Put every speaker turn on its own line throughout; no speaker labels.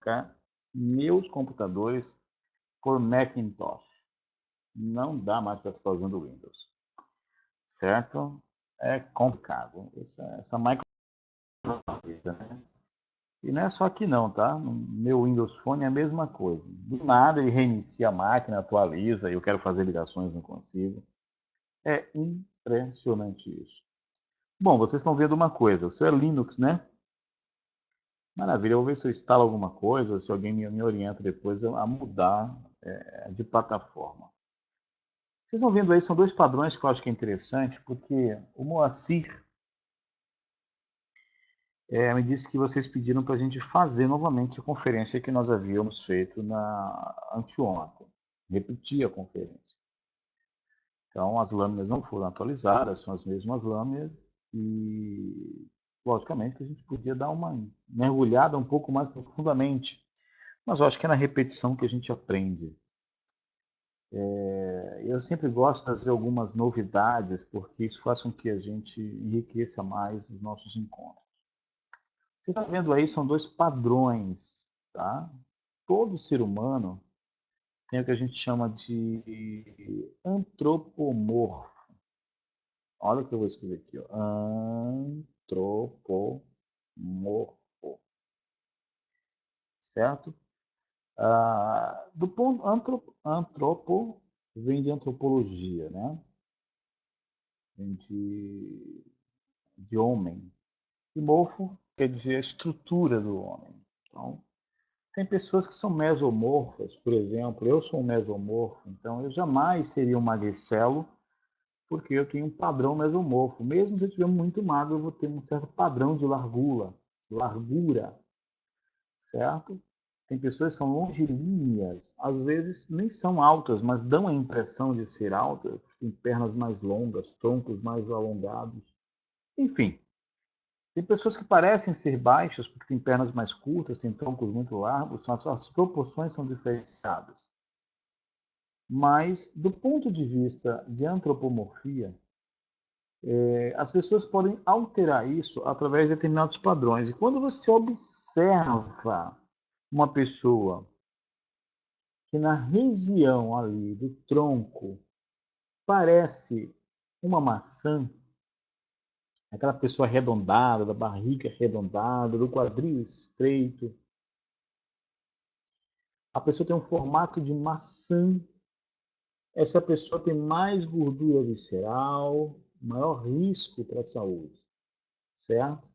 trocar meus computadores por Macintosh. Não dá mais para ficar usando Windows, certo? É complicado. Essa Microsoft, né? E não é só aqui não, tá? No meu Windows Phone é a mesma coisa. Do nada ele reinicia a máquina, atualiza, e eu quero fazer ligações, não consigo. É impressionante isso. Bom, vocês estão vendo uma coisa, o seu é Linux, né? Maravilha, eu vou ver se eu instalo alguma coisa, ou se alguém me orienta depois a mudar de plataforma. Vocês estão vendo aí, são dois padrões que eu acho que é interessante, porque o Moacir me disse que vocês pediram para a gente fazer novamente a conferência que nós havíamos feito na anteontem. Repetir a conferência. Então, as lâminas não foram atualizadas, são as mesmas lâminas e, logicamente, que a gente podia dar uma mergulhada um pouco mais profundamente. Mas eu acho que é na repetição que a gente aprende. Eu sempre gosto de trazer algumas novidades, porque isso faz com que a gente enriqueça mais os nossos encontros. Você está vendo aí, são dois padrões, tá? Todo ser humano tem o que a gente chama de antropomorfo. Olha o que eu vou escrever aqui, ó. Antropomorfo, certo? Do ponto antropo vem de antropologia, né? Vem de homem. E morfo quer dizer a estrutura do homem. Então, tem pessoas que são mesomorfas, por exemplo, eu sou um mesomorfo, então eu jamais seria um magricelo, porque eu tenho um padrão mesomorfo. Mesmo se eu estiver muito magro, eu vou ter um certo padrão de largura, certo? Tem pessoas que são longilíneas, às vezes nem são altas, mas dão a impressão de ser altas, têm pernas mais longas, troncos mais alongados. Enfim, tem pessoas que parecem ser baixas porque têm pernas mais curtas, têm troncos muito largos, as proporções são diferenciadas. Mas, do ponto de vista de antropomorfia, as pessoas podem alterar isso através de determinados padrões. E quando você observa uma pessoa que na região ali do tronco parece uma maçã, aquela pessoa arredondada, da barriga arredondada, do quadril estreito, a pessoa tem um formato de maçã, essa pessoa tem mais gordura visceral, maior risco para a saúde, certo?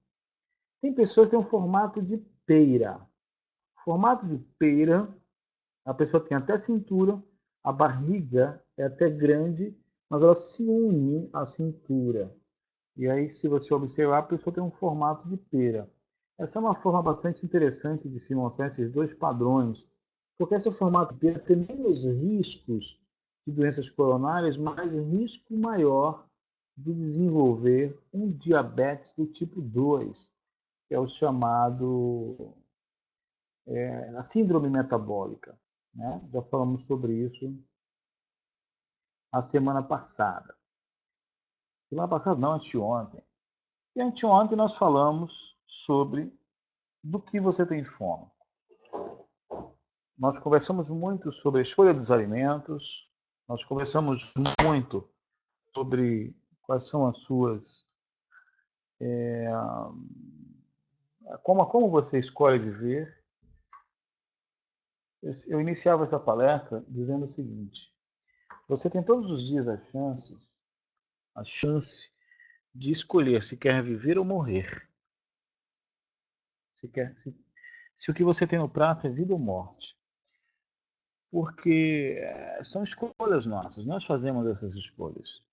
Tem pessoas que têm um formato de peira. Formato de peira, a pessoa tem até cintura, a barriga é até grande, mas ela se une à cintura. E aí, se você observar, a pessoa tem um formato de pera. Essa é uma forma bastante interessante de se mostrar esses dois padrões, porque esse formato de pera tem menos riscos de doenças coronárias, mas risco maior de desenvolver um diabetes do tipo 2, que é o chamado a síndrome metabólica. Né? Já falamos sobre isso a semana passada. Semana passada não, anteontem. E anteontem nós falamos sobre do que você tem fome. Nós conversamos muito sobre a escolha dos alimentos, nós conversamos muito sobre quais são as suas. Como você escolhe viver. Eu iniciava essa palestra dizendo o seguinte: você tem todos os dias a chance de escolher se quer viver ou morrer. Se o que você tem no prato é vida ou morte. Porque são escolhas nossas, nós fazemos essas escolhas.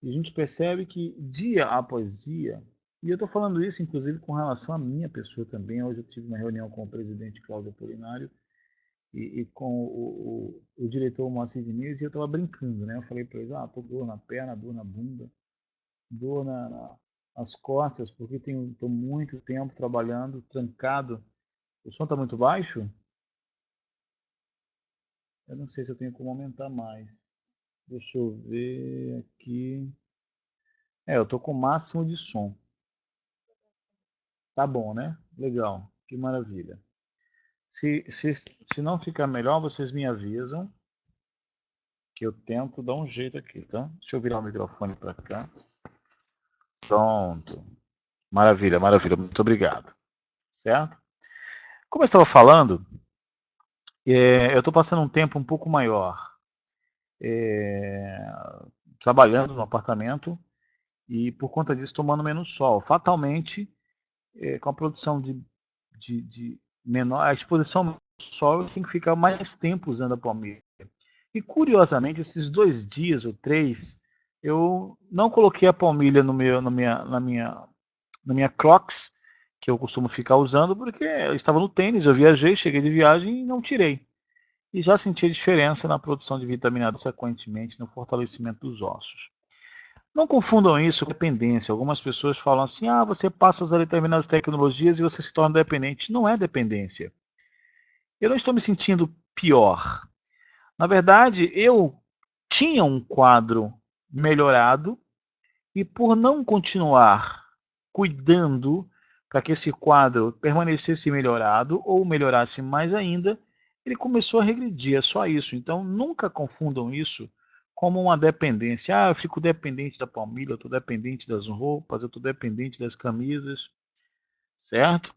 E a gente percebe que dia após dia, e eu estou falando isso inclusive com relação à minha pessoa também, hoje eu tive uma reunião com o presidente Cláudio Apolinário e com o diretor Moacir Diniz, e eu estava brincando, né? Eu falei para eles, tô dor na perna, dor na bunda, dor nas costas, porque estou muito tempo trabalhando, trancado. O som está muito baixo? Eu não sei se eu tenho como aumentar mais. Deixa eu ver aqui. Eu tô com o máximo de som. Tá bom, né? Legal. Que maravilha. Se não ficar melhor, vocês me avisam, que eu tento dar um jeito aqui, tá? Deixa eu virar o microfone para cá. Pronto. Maravilha, maravilha. Muito obrigado. Certo? Como eu estava falando, eu estou passando um tempo um pouco maior trabalhando no apartamento e por conta disso tomando menos sol. Fatalmente, com a produção de menor, a exposição ao sol, eu tenho que ficar mais tempo usando a palmilha. E curiosamente, esses 2 dias ou 3, eu não coloquei a palmilha na minha Crocs, que eu costumo ficar usando, porque eu estava no tênis, eu viajei, cheguei de viagem e não tirei. E já senti a diferença na produção de vitamina D, consequentemente no fortalecimento dos ossos. Não confundam isso com dependência. Algumas pessoas falam assim: ah, você passa a usar determinadas tecnologias e você se torna dependente. Não é dependência. Eu não estou me sentindo pior. Na verdade, eu tinha um quadro melhorado e por não continuar cuidando para que esse quadro permanecesse melhorado ou melhorasse mais ainda, ele começou a regredir, é só isso. Então nunca confundam isso como uma dependência. Ah, eu fico dependente da palmilha, eu estou dependente das roupas, eu estou dependente das camisas, certo?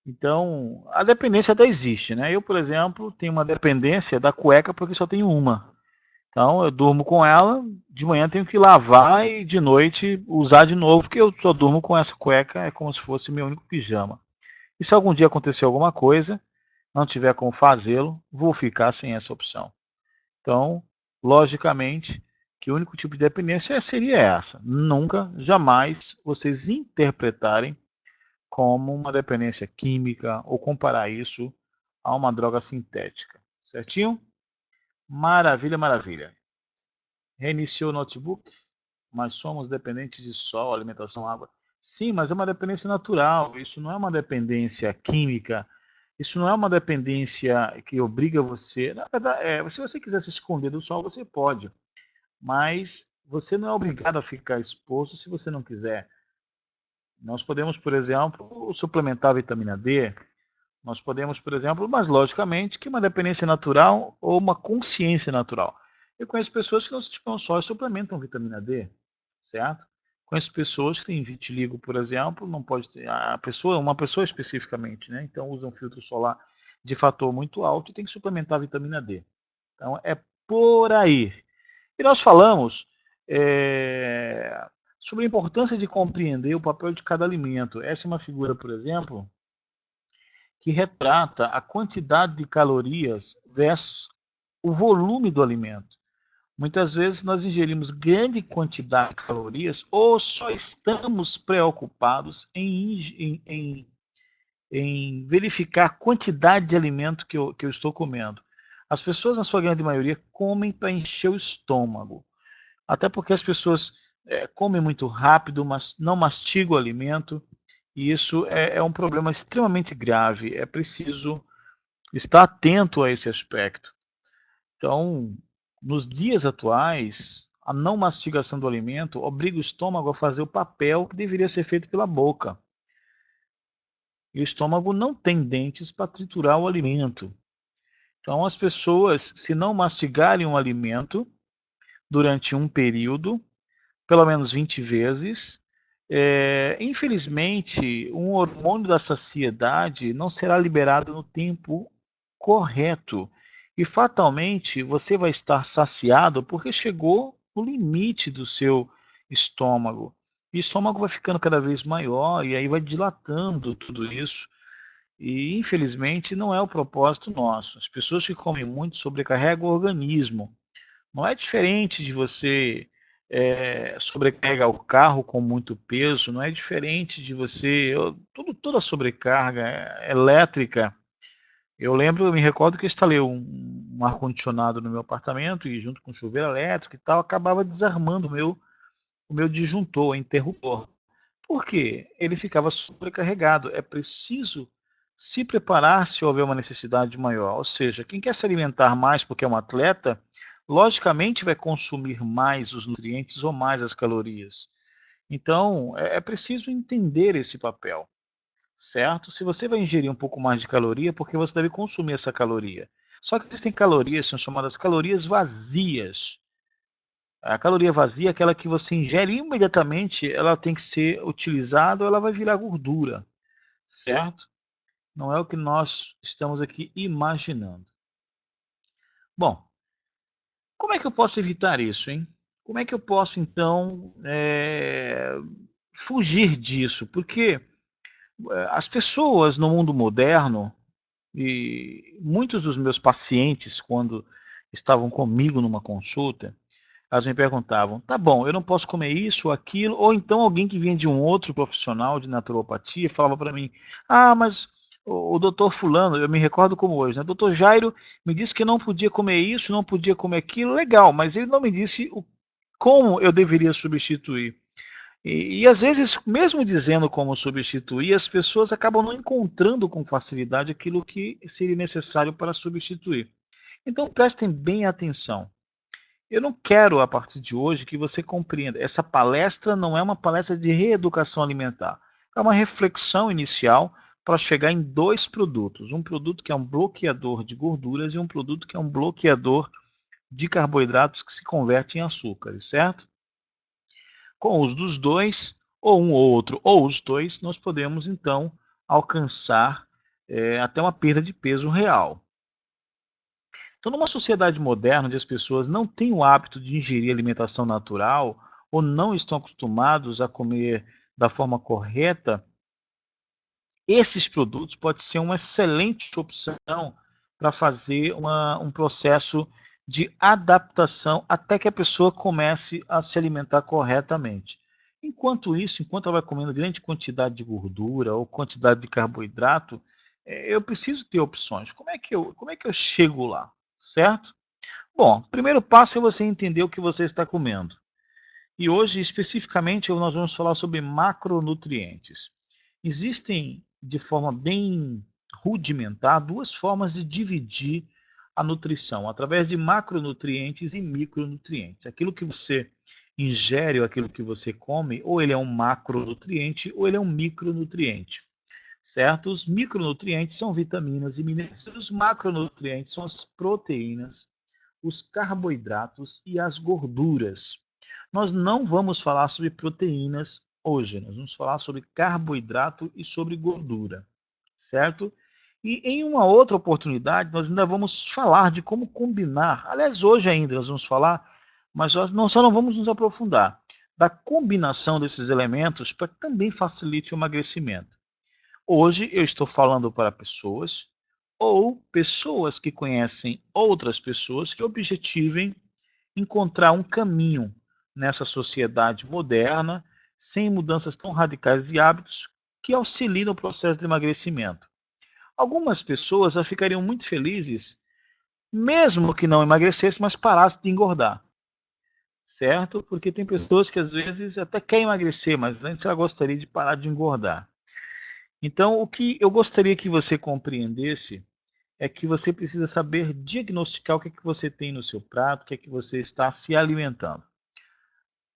Então, a dependência até existe, né? Eu, por exemplo, tenho uma dependência da cueca porque só tenho uma. Então eu durmo com ela, de manhã tenho que lavar e de noite usar de novo, porque eu só durmo com essa cueca, é como se fosse meu único pijama. E se algum dia acontecer alguma coisa, não tiver como fazê-lo, vou ficar sem essa opção. Então, logicamente, que o único tipo de dependência seria essa. Nunca, jamais vocês interpretarem como uma dependência química ou comparar isso a uma droga sintética. Certinho? Maravilha, maravilha. Reiniciou o notebook, mas somos dependentes de sol, alimentação, água. Sim, mas é uma dependência natural. Isso não é uma dependência química. Isso não é uma dependência que obriga você. Na verdade, se você quiser se esconder do sol, você pode. Mas você não é obrigado a ficar exposto se você não quiser. Nós podemos, por exemplo, suplementar a vitamina D. Nós podemos, por exemplo, mas logicamente que uma dependência natural ou uma consciência natural. Eu conheço pessoas que não se expõem ao sol e suplementam vitamina D, certo? Conheço pessoas que têm vitiligo, por exemplo, não pode ter, uma pessoa especificamente, né? Então usa um filtro solar de fator muito alto e tem que suplementar a vitamina D. Então é por aí. E nós falamos sobre a importância de compreender o papel de cada alimento. Essa é uma figura, por exemplo, que retrata a quantidade de calorias versus o volume do alimento. Muitas vezes nós ingerimos grande quantidade de calorias ou só estamos preocupados em verificar a quantidade de alimento que eu estou comendo. As pessoas, na sua grande maioria, comem para encher o estômago. Até porque as pessoas comem muito rápido, mas não mastigam o alimento. E isso é um problema extremamente grave. É preciso estar atento a esse aspecto. Então, nos dias atuais, a não mastigação do alimento obriga o estômago a fazer o papel que deveria ser feito pela boca. E o estômago não tem dentes para triturar o alimento. Então, as pessoas, se não mastigarem um alimento durante um período, pelo menos 20 vezes, infelizmente, um hormônio da saciedade não será liberado no tempo correto. E fatalmente você vai estar saciado porque chegou no limite do seu estômago. E o estômago vai ficando cada vez maior e aí vai dilatando tudo isso. E infelizmente não é o propósito nosso. As pessoas que comem muito sobrecarregam o organismo. Não é diferente de você sobrecarregar o carro com muito peso, não é diferente de você. Toda sobrecarga elétrica. Eu me recordo que eu instalei um ar-condicionado no meu apartamento e junto com o chuveiro elétrico e tal, acabava desarmando o meu disjuntor, o interruptor. Por quê? Ele ficava sobrecarregado. É preciso se preparar se houver uma necessidade maior. Ou seja, quem quer se alimentar mais porque é um atleta, logicamente vai consumir mais os nutrientes ou mais as calorias. Então, é preciso entender esse papel. certo? Se você vai ingerir um pouco mais de caloria, porque você deve consumir essa caloria. Só que existem calorias, são chamadas calorias vazias. A caloria vazia é aquela que você ingere imediatamente, ela tem que ser utilizada ou ela vai virar gordura, certo? Não é o que nós estamos aqui imaginando. Bom, como é que eu posso evitar isso, hein? Como é que eu posso, então, fugir disso? Porque as pessoas no mundo moderno, e muitos dos meus pacientes, quando estavam comigo numa consulta, elas me perguntavam, tá bom, eu não posso comer isso ou aquilo, ou então alguém que vinha de um outro profissional de naturopatia falava para mim, ah, mas o doutor fulano, eu me recordo como hoje, né? Doutor Jairo me disse que não podia comer isso, não podia comer aquilo, legal, mas ele não me disse como eu deveria substituir. E às vezes, mesmo dizendo como substituir, as pessoas acabam não encontrando com facilidade aquilo que seria necessário para substituir. Então prestem bem atenção. Eu não quero, a partir de hoje, que você compreenda. Essa palestra não é uma palestra de reeducação alimentar. É uma reflexão inicial para chegar em dois produtos. Um produto que é um bloqueador de gorduras e um produto que é um bloqueador de carboidratos que se converte em açúcares, certo? Com o uso dos dois, ou um ou outro, ou os dois, nós podemos então alcançar até uma perda de peso real. Então, numa sociedade moderna, onde as pessoas não têm o hábito de ingerir alimentação natural ou não estão acostumados a comer da forma correta, esses produtos podem ser uma excelente opção para fazer um processo de adaptação até que a pessoa comece a se alimentar corretamente. Enquanto isso, enquanto ela vai comendo grande quantidade de gordura ou quantidade de carboidrato, eu preciso ter opções. Como é que eu chego lá, certo? Bom, o primeiro passo é você entender o que você está comendo. E hoje, especificamente, nós vamos falar sobre macronutrientes. Existem, de forma bem rudimentar, duas formas de dividir a nutrição, através de macronutrientes e micronutrientes. Aquilo que você ingere ou aquilo que você come, ou ele é um macronutriente ou ele é um micronutriente. Certo? Os micronutrientes são vitaminas e minerais. Os macronutrientes são as proteínas, os carboidratos e as gorduras. Nós não vamos falar sobre proteínas hoje, nós vamos falar sobre carboidrato e sobre gordura, certo? E em uma outra oportunidade, nós ainda vamos falar de como combinar. Aliás, hoje ainda nós vamos falar, mas nós só não vamos nos aprofundar da combinação desses elementos para que também facilite o emagrecimento. Hoje eu estou falando para pessoas ou pessoas que conhecem outras pessoas que objetivem encontrar um caminho nessa sociedade moderna, sem mudanças tão radicais de hábitos, que auxiliem no processo de emagrecimento. Algumas pessoas já ficariam muito felizes, mesmo que não emagrecessem, mas parassem de engordar, certo? Porque tem pessoas que às vezes até querem emagrecer, mas antes ela gostaria de parar de engordar. Então, o que eu gostaria que você compreendesse é que você precisa saber diagnosticar o que é que você tem no seu prato, o que é que você está se alimentando.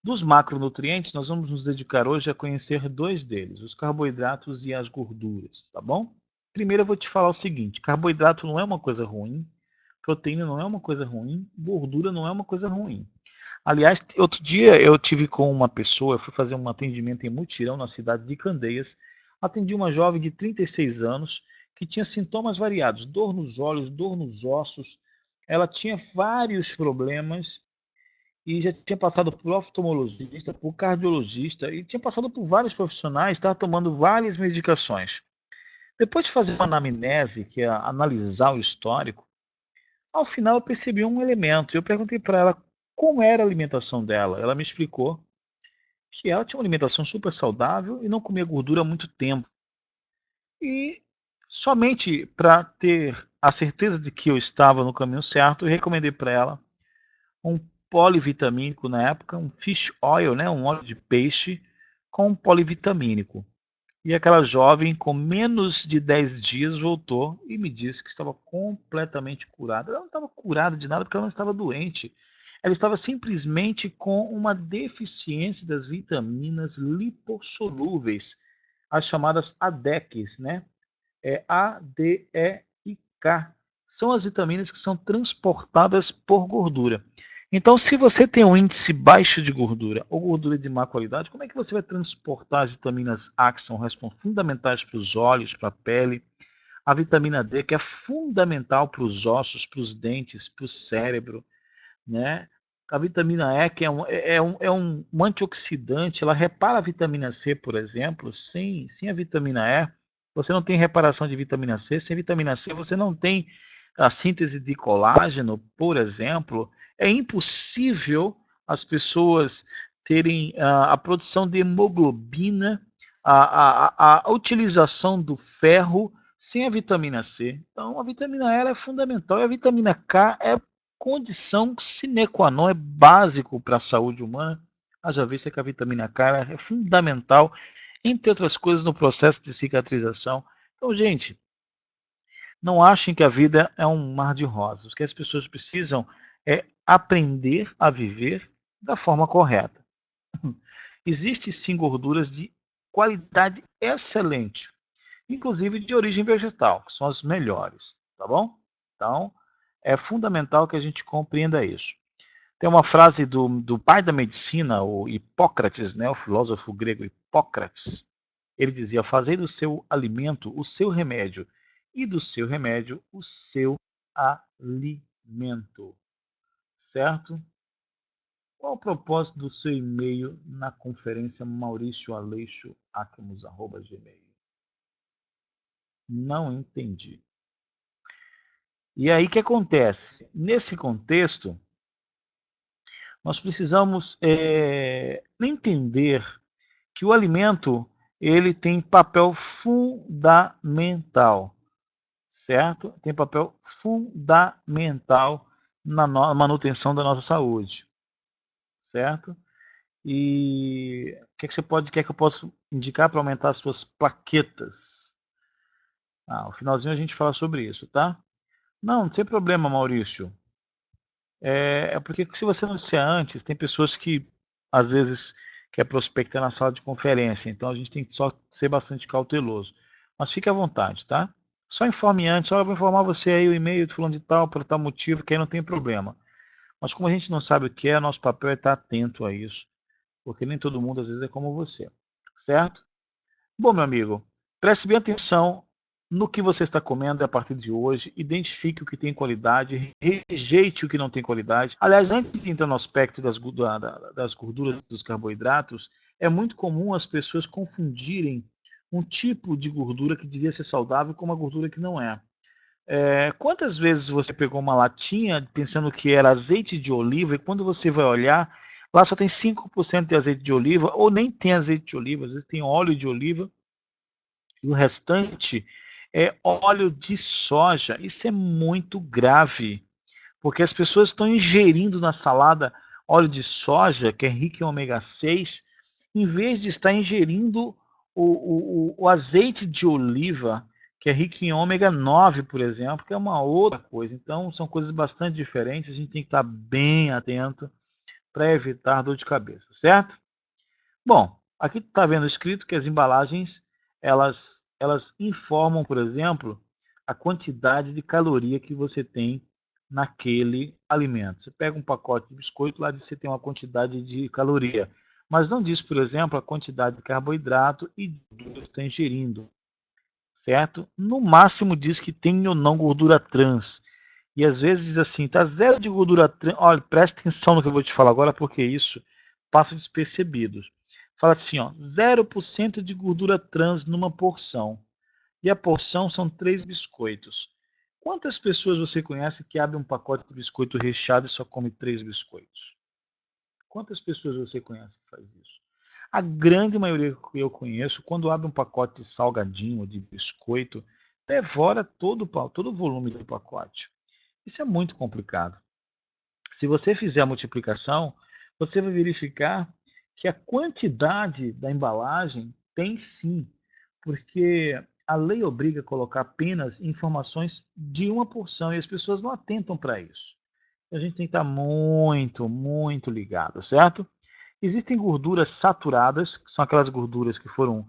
Dos macronutrientes, nós vamos nos dedicar hoje a conhecer dois deles, os carboidratos e as gorduras, tá bom? Primeiro eu vou te falar o seguinte, carboidrato não é uma coisa ruim, proteína não é uma coisa ruim, gordura não é uma coisa ruim. Aliás, outro dia eu tive com uma pessoa, eu fui fazer um atendimento em mutirão na cidade de Candeias, atendi uma jovem de 36 anos que tinha sintomas variados, dor nos olhos, dor nos ossos, ela tinha vários problemas e já tinha passado por oftalmologista, por cardiologista e tinha passado por vários profissionais, estava tomando várias medicações. Depois de fazer uma anamnese, que é analisar o histórico, ao final eu percebi um elemento. Eu perguntei para ela como era a alimentação dela. Ela me explicou que ela tinha uma alimentação super saudável e não comia gordura há muito tempo. E somente para ter a certeza de que eu estava no caminho certo, eu recomendei para ela um polivitamínico na época, um fish oil, né, um óleo de peixe com polivitamínico. E aquela jovem, com menos de 10 dias, voltou e me disse que estava completamente curada. Ela não estava curada de nada porque ela não estava doente. Ela estava simplesmente com uma deficiência das vitaminas lipossolúveis. as chamadas ADECs, né? ADEIK. São as vitaminas que são transportadas por gordura. Então, se você tem um índice baixo de gordura ou gordura de má qualidade, como é que você vai transportar as vitaminas A, que são fundamentais para os olhos, para a pele? A vitamina D, que é fundamental para os ossos, para os dentes, para o cérebro, né? A vitamina E, que é um antioxidante, ela repara a vitamina C, por exemplo. Sem a vitamina E, você não tem reparação de vitamina C. Sem vitamina C, você não tem a síntese de colágeno, por exemplo. É impossível as pessoas terem a produção de hemoglobina, a utilização do ferro sem a vitamina C. Então, a vitamina E ela é fundamental e a vitamina K é condição sine qua non, é básico para a saúde humana. Haja vista que a vitamina K é fundamental, entre outras coisas, no processo de cicatrização. Então, gente, não achem que a vida é um mar de rosas. O que as pessoas precisam é aprender a viver da forma correta. Existem sim gorduras de qualidade excelente, inclusive de origem vegetal, que são as melhores, tá bom? Então, é fundamental que a gente compreenda isso. Tem uma frase do pai da medicina, o Hipócrates, né, o filósofo grego Hipócrates. Ele dizia: fazei do seu alimento o seu remédio, e do seu remédio o seu alimento. Certo? Qual o propósito do seu e-mail na conferência mauricioaleixo@gmail? Não entendi. E aí o que acontece? Nesse contexto, nós precisamos entender que o alimento ele tem papel fundamental, certo? Tem papel fundamental na manutenção da nossa saúde, certo? E o que você quer que eu possa indicar para aumentar as suas plaquetas? No finalzinho a gente fala sobre isso, tá? Não, sem problema, Maurício. É porque se você não disser antes, tem pessoas que às vezes quer prospectar na sala de conferência, então a gente tem que só ser bastante cauteloso. Mas fique à vontade, tá? Só informe antes, eu vou informar você aí o e-mail de fulano de tal, por tal motivo, que aí não tem problema. Mas como a gente não sabe o que é, nosso papel é estar atento a isso, porque nem todo mundo às vezes é como você, certo? Bom, meu amigo, preste bem atenção no que você está comendo a partir de hoje, identifique o que tem qualidade, rejeite o que não tem qualidade. Aliás, antes de entrar no aspecto das gorduras, dos carboidratos, é muito comum as pessoas confundirem um tipo de gordura que devia ser saudável com uma gordura que não é. Quantas vezes você pegou uma latinha pensando que era azeite de oliva e quando você vai olhar, lá só tem 5% de azeite de oliva, ou nem tem azeite de oliva, às vezes tem óleo de oliva, e o restante é óleo de soja. Isso é muito grave, porque as pessoas estão ingerindo na salada óleo de soja, que é rico em ômega 6, em vez de estar ingerindo o azeite de oliva, que é rico em ômega 9, por exemplo, que é uma outra coisa. Então, são coisas bastante diferentes, a gente tem que estar bem atento para evitar dor de cabeça, certo? Bom, aqui está vendo escrito que as embalagens elas informam, por exemplo, a quantidade de caloria que você tem naquele alimento. Você pega um pacote de biscoito, lá diz que você tem uma quantidade de caloria, mas não diz, por exemplo, a quantidade de carboidrato e gordura que você está ingerindo, certo? No máximo diz que tem ou não gordura trans. E às vezes diz assim, tá zero de gordura trans. Olha, presta atenção no que eu vou te falar agora, porque isso passa despercebido. Fala assim, ó, 0% de gordura trans numa porção. E a porção são 3 biscoitos. Quantas pessoas você conhece que abre um pacote de biscoito recheado e só come 3 biscoitos? Quantas pessoas você conhece que faz isso? A grande maioria que eu conheço, quando abre um pacote de salgadinho, de biscoito, devora todo o volume do pacote. Isso é muito complicado. Se você fizer a multiplicação, você vai verificar que a quantidade da embalagem tem sim, porque a lei obriga a colocar apenas informações de uma porção e as pessoas não atentam para isso. A gente tem que estar muito, muito ligado, certo? Existem gorduras saturadas, que são aquelas gorduras que foram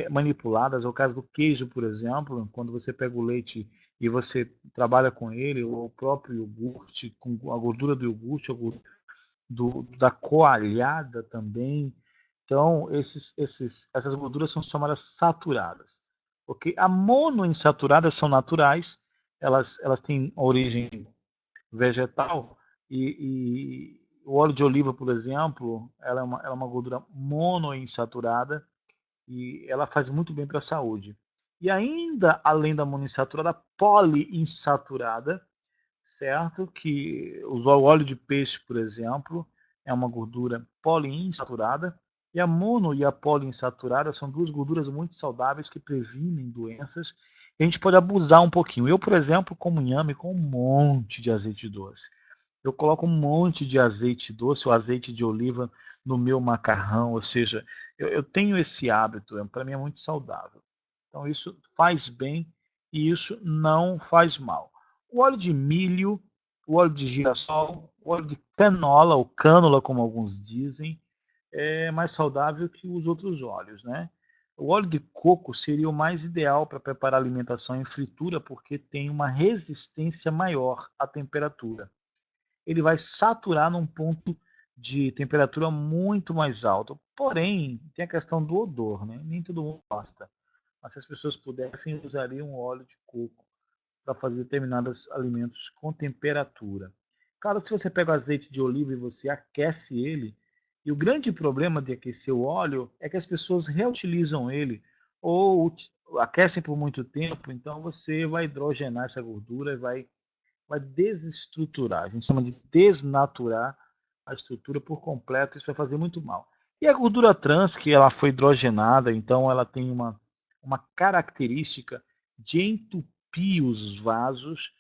manipuladas. É o caso do queijo, por exemplo, quando você pega o leite e você trabalha com ele, ou o próprio iogurte, com a gordura do iogurte, da coalhada também. Então, essas gorduras são chamadas saturadas. Porque a monoinsaturadas são naturais, elas têm origem vegetal e o óleo de oliva, por exemplo, ela é uma gordura monoinsaturada e ela faz muito bem para a saúde. E ainda, além da monoinsaturada, poliinsaturada, certo? Que o óleo de peixe, por exemplo, é uma gordura poliinsaturada. E a mono e a poliinsaturada são duas gorduras muito saudáveis que previnem doenças. E a gente pode abusar um pouquinho. Eu, por exemplo, como inhame com um monte de azeite doce. Eu coloco um monte de azeite doce ou azeite de oliva no meu macarrão, ou seja, eu tenho esse hábito, para mim é muito saudável. Então isso faz bem e isso não faz mal. O óleo de milho, o óleo de girassol, o óleo de canola, ou cânula, como alguns dizem, é mais saudável que os outros óleos, né? O óleo de coco seria o mais ideal para preparar alimentação em fritura, porque tem uma resistência maior à temperatura. Ele vai saturar num ponto de temperatura muito mais alto. Porém, tem a questão do odor, né? Nem todo mundo gosta. Mas se as pessoas pudessem, usariam óleo de coco para fazer determinados alimentos com temperatura. Claro, se você pega o azeite de oliva e você aquece ele, e o grande problema de aquecer o óleo é que as pessoas reutilizam ele ou aquecem por muito tempo, então você vai hidrogenar essa gordura e vai desestruturar. A gente chama de desnaturar a estrutura por completo, isso vai fazer muito mal. E a gordura trans, que ela foi hidrogenada, então ela tem uma característica de entupir os vasos,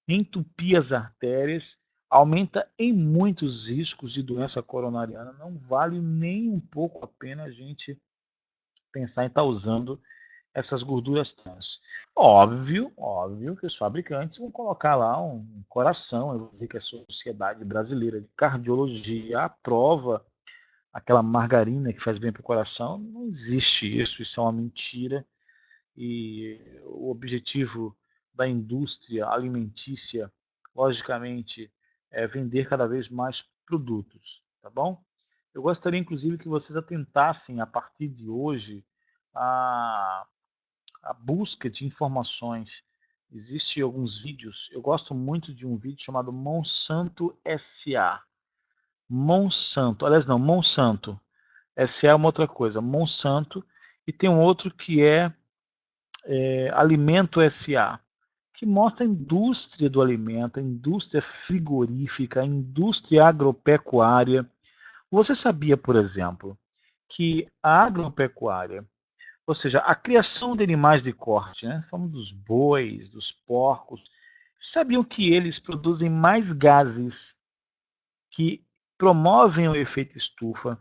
entupir as artérias, aumenta em muitos riscos de doença coronariana. Não vale nem um pouco a pena a gente pensar em estar usando essas gorduras trans. Óbvio que os fabricantes vão colocar lá um coração, eu vou dizer que a Sociedade Brasileira de Cardiologia aprova aquela margarina que faz bem para o coração. Não existe isso é uma mentira. E o objetivo da indústria alimentícia, logicamente, é vender cada vez mais produtos, tá bom? Eu gostaria, inclusive, que vocês atentassem a partir de hoje a busca de informações. Existem alguns vídeos, eu gosto muito de um vídeo chamado Monsanto SA. Monsanto, aliás não, Monsanto. SA é uma outra coisa, Monsanto. E tem um outro que é Alimento SA, que mostra a indústria do alimento, a indústria frigorífica, a indústria agropecuária. Você sabia, por exemplo, que a agropecuária, ou seja, a criação de animais de corte, né? Falamos dos bois, dos porcos. Sabiam que eles produzem mais gases que promovem o efeito estufa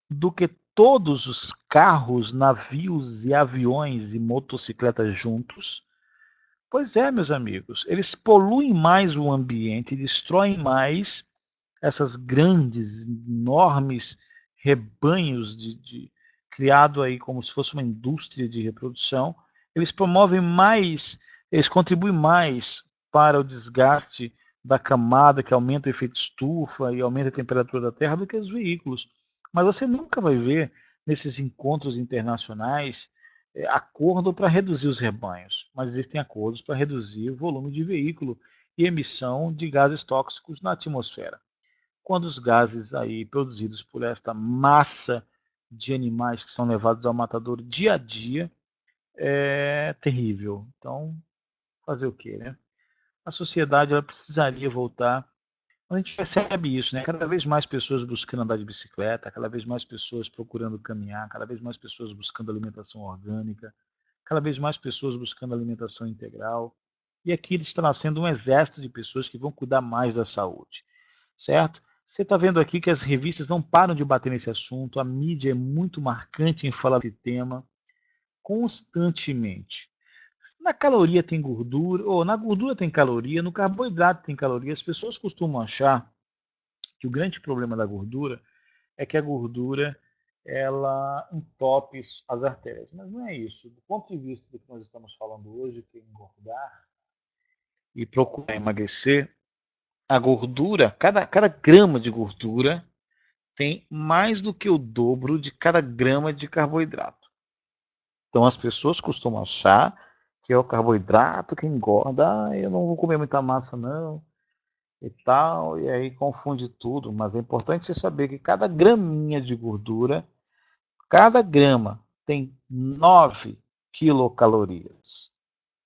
do que todos os carros, navios e aviões e motocicletas juntos? Pois é, meus amigos, eles poluem mais o ambiente, destroem mais essas grandes, enormes rebanhos criado aí como se fosse uma indústria de reprodução, eles promovem mais, eles contribuem mais para o desgaste da camada que aumenta o efeito estufa e aumenta a temperatura da Terra do que os veículos. Mas você nunca vai ver nesses encontros internacionais acordo para reduzir os rebanhos, mas existem acordos para reduzir o volume de veículo e emissão de gases tóxicos na atmosfera. Quando os gases aí produzidos por esta massa de animais que são levados ao matadouro dia a dia é terrível. Então, fazer o quê, né? A sociedade ela precisaria voltar. A gente percebe isso, né? Cada vez mais pessoas buscando andar de bicicleta, cada vez mais pessoas procurando caminhar, cada vez mais pessoas buscando alimentação orgânica, cada vez mais pessoas buscando alimentação integral. E aqui está nascendo um exército de pessoas que vão cuidar mais da saúde, certo? Você está vendo aqui que as revistas não param de bater nesse assunto, a mídia é muito marcante em falar desse tema constantemente. Na caloria tem gordura, ou na gordura tem caloria, no carboidrato tem caloria. As pessoas costumam achar que o grande problema da gordura é que a gordura ela entope as artérias. Mas não é isso. Do ponto de vista do que nós estamos falando hoje, que é engordar e procurar emagrecer, a gordura, cada grama de gordura tem mais do que o dobro de cada grama de carboidrato. Então as pessoas costumam achar que é o carboidrato que engorda, eu não vou comer muita massa não, e tal, e aí confunde tudo, mas é importante você saber que cada graminha de gordura, cada grama tem 9 quilocalorias,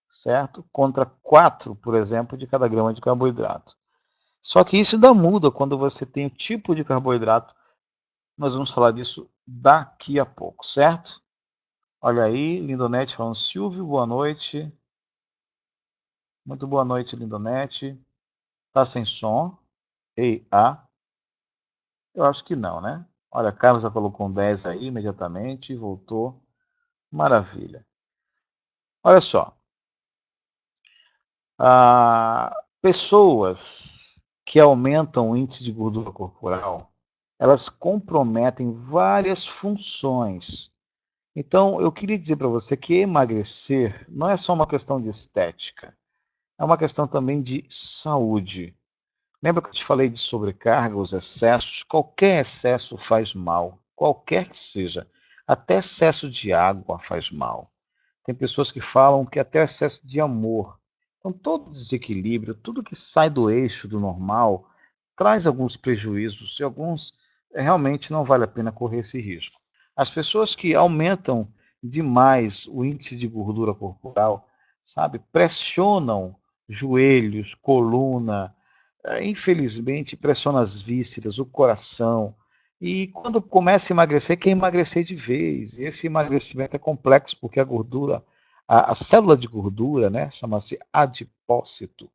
certo? Contra 4, por exemplo, de cada grama de carboidrato. Só que isso ainda muda quando você tem o tipo de carboidrato. Nós vamos falar disso daqui a pouco, certo? Olha aí, Lindonete falando, Silvio, boa noite. Muito boa noite, Lindonete. Tá sem som? Ei, eu acho que não, né? Olha, Carlos já colocou um 10 aí imediatamente e voltou. Maravilha. Olha só. Pessoas que aumentam o índice de gordura corporal, elas comprometem várias funções. Então, eu queria dizer para você que emagrecer não é só uma questão de estética, é uma questão também de saúde. Lembra que eu te falei de sobrecarga, os excessos? Qualquer excesso faz mal, qualquer que seja. Até excesso de água faz mal. Tem pessoas que falam que até excesso de amor. Então, todo desequilíbrio, tudo que sai do eixo do normal, traz alguns prejuízos e alguns realmente não vale a pena correr esse risco. As pessoas que aumentam demais o índice de gordura corporal, sabe, pressionam joelhos, coluna, infelizmente pressiona as vísceras, o coração. E quando começa a emagrecer, quer emagrecer de vez. E esse emagrecimento é complexo porque a gordura, a célula de gordura, né, chama-se adipócito.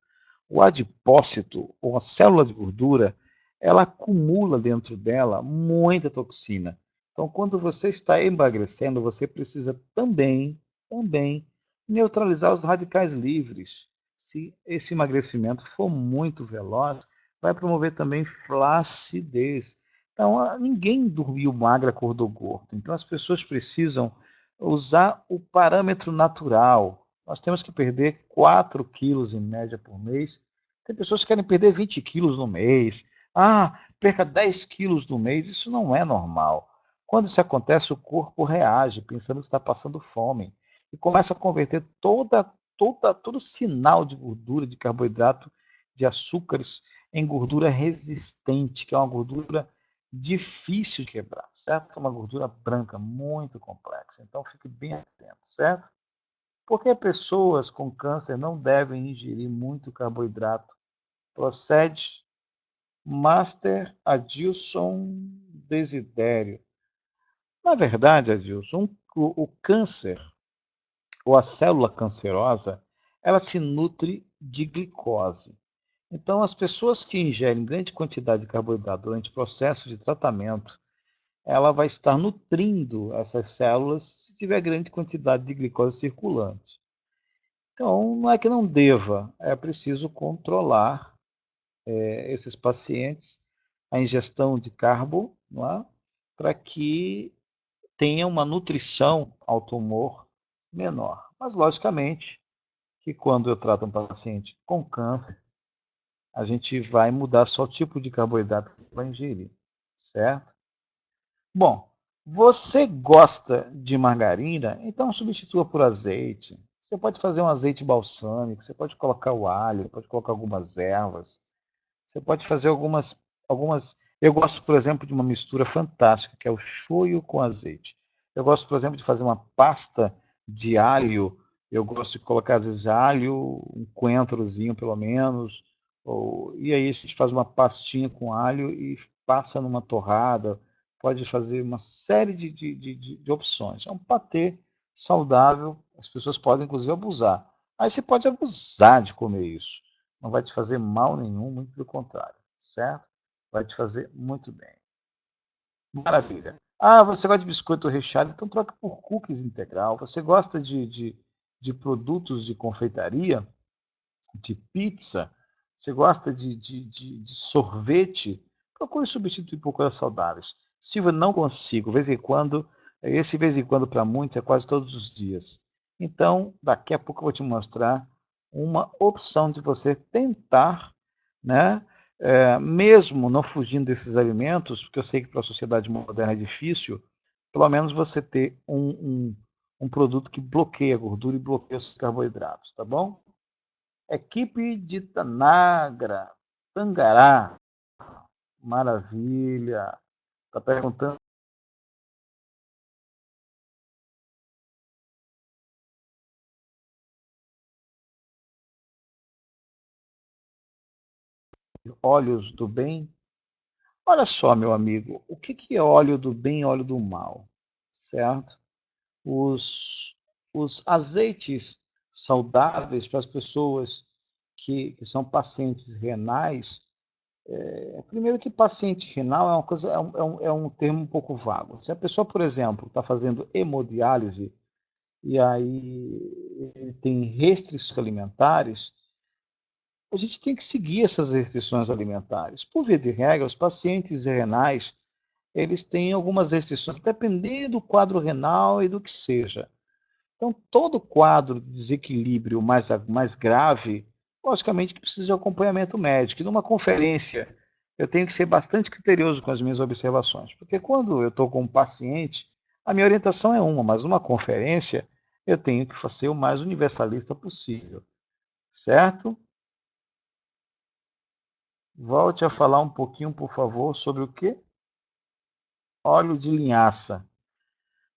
O adipócito, ou a célula de gordura, ela acumula dentro dela muita toxina. Então, quando você está emagrecendo, você precisa também neutralizar os radicais livres. Se esse emagrecimento for muito veloz, vai promover também flacidez. Então, ninguém dormiu magro, acordou gordo. Então, as pessoas precisam usar o parâmetro natural. Nós temos que perder 4 quilos em média por mês. Tem pessoas que querem perder 20 quilos no mês. Perca 10 quilos no mês. Isso não é normal. Quando isso acontece, o corpo reage, pensando que está passando fome. E começa a converter todo sinal de gordura, de carboidrato, de açúcares em gordura resistente, que é uma gordura difícil de quebrar, certo? É uma gordura branca muito complexa. Então fique bem atento, certo? Porque pessoas com câncer não devem ingerir muito carboidrato. Procede Master Adilson Desidério. Na verdade, Adilson, o câncer, ou a célula cancerosa, ela se nutre de glicose. Então, as pessoas que ingerem grande quantidade de carboidrato durante o processo de tratamento, ela vai estar nutrindo essas células se tiver grande quantidade de glicose circulante. Então, não é que não deva, é preciso controlar esses pacientes, a ingestão de carbo, não é? Para que tenha uma nutrição ao tumor menor. Mas, logicamente, que quando eu trato um paciente com câncer, a gente vai mudar só o tipo de carboidrato que vai ingerir, certo? Bom, você gosta de margarina? Então substitua por azeite. Você pode fazer um azeite balsâmico, você pode colocar o alho, você pode colocar algumas ervas, você pode fazer algumas. Eu gosto, por exemplo, de uma mistura fantástica, que é o shoyu com azeite. Eu gosto, por exemplo, de fazer uma pasta de alho. Eu gosto de colocar, às vezes, alho, um coentrozinho, pelo menos. E aí a gente faz uma pastinha com alho e passa numa torrada. Pode fazer uma série de opções. É um patê saudável. As pessoas podem, inclusive, abusar. Aí você pode abusar de comer isso. Não vai te fazer mal nenhum, muito pelo contrário, certo? Vai te fazer muito bem. Maravilha. Você gosta de biscoito recheado, então troca por cookies integral. Você gosta de produtos de confeitaria, de pizza? Você gosta de sorvete? Procure substituir por coisas saudáveis. Silvio, não consigo. Vez em quando, esse vez em quando para muitos é quase todos os dias. Então, daqui a pouco eu vou te mostrar uma opção de você tentar, né, mesmo não fugindo desses alimentos, porque eu sei que para a sociedade moderna é difícil, pelo menos você ter um produto que bloqueia a gordura e bloqueia os carboidratos, tá bom? Equipe de Tanagra, Tangará, maravilha. Está perguntando óleos do bem. Olha só, meu amigo, o que que é óleo do bem e óleo do mal, certo? Os, os azeites saudáveis para as pessoas que são pacientes renais, primeiro que paciente renal é uma coisa, é um termo um pouco vago. Se a pessoa, por exemplo, está fazendo hemodiálise e aí ele tem restrições alimentares, a gente tem que seguir essas restrições alimentares. Por via de regra, os pacientes renais, eles têm algumas restrições, dependendo do quadro renal e do que seja. Então, todo quadro de desequilíbrio mais grave, logicamente que precisa de acompanhamento médico. E numa conferência, eu tenho que ser bastante criterioso com as minhas observações, porque quando eu estou com um paciente, a minha orientação é uma, mas numa conferência, eu tenho que ser o mais universalista possível, certo? Volte a falar um pouquinho, por favor, sobre o quê? Óleo de linhaça.